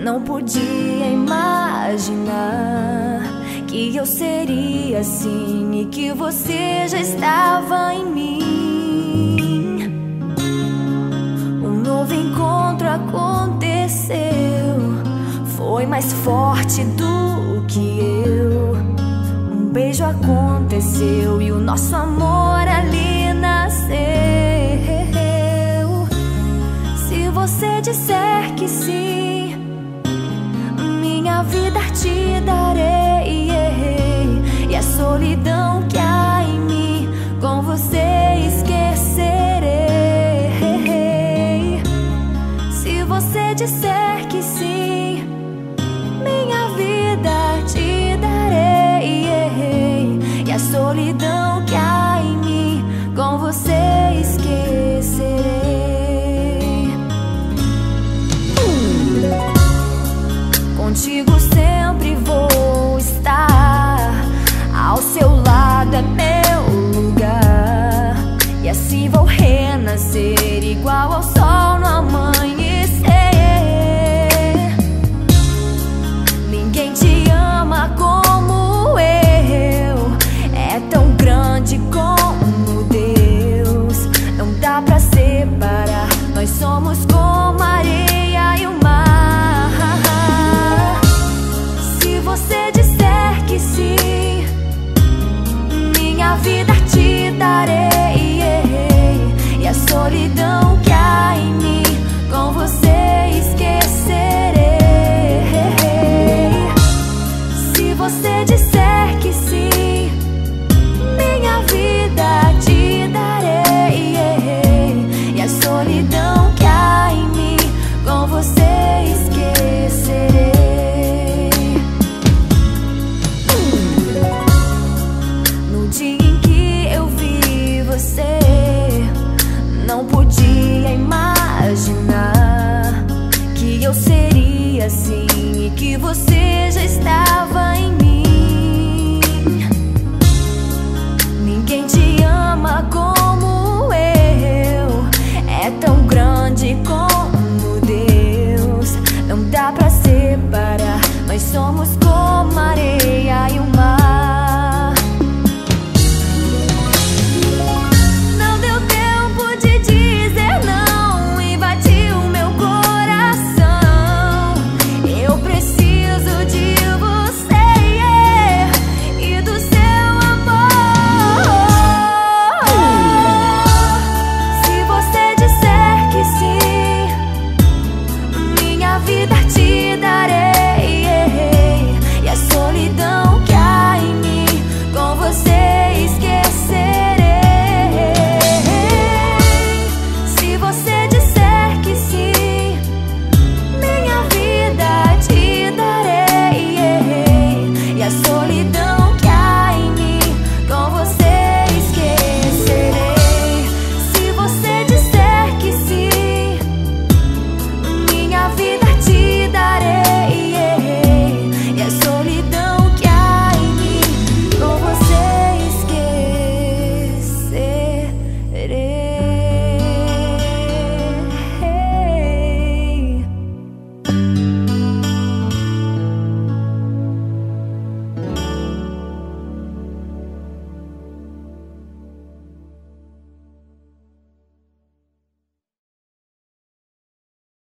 Não podia imaginar que eu seria assim e que você já estava em mim. Um novo encontro aconteceu, foi mais forte do que eu. Um beijo aconteceu e o nosso amor ali nasceu. Se você disser que sim, minha vida te darei, e a solidão que há em mim com você esquecerei. Se você disser que sim, minha vida te darei, e a solidão que há em mim com você esquecerei. Contigo sempre vou estar, ao seu lado é meu lugar, e assim vou renascer igual ao sol no amanhecer. Ninguém te ama como eu, é tão grande como Deus. Não dá pra separar, nós somos como a areia e o mar. Se você disser que sim, minha vida te darei, e a solidão que há em mim com você esquecerei. Se você disser que sim, minha vida te darei, e a solidão que há em mim com você esquecerei. No dia em que eu vi você, não podia imaginar que eu seria assim e que você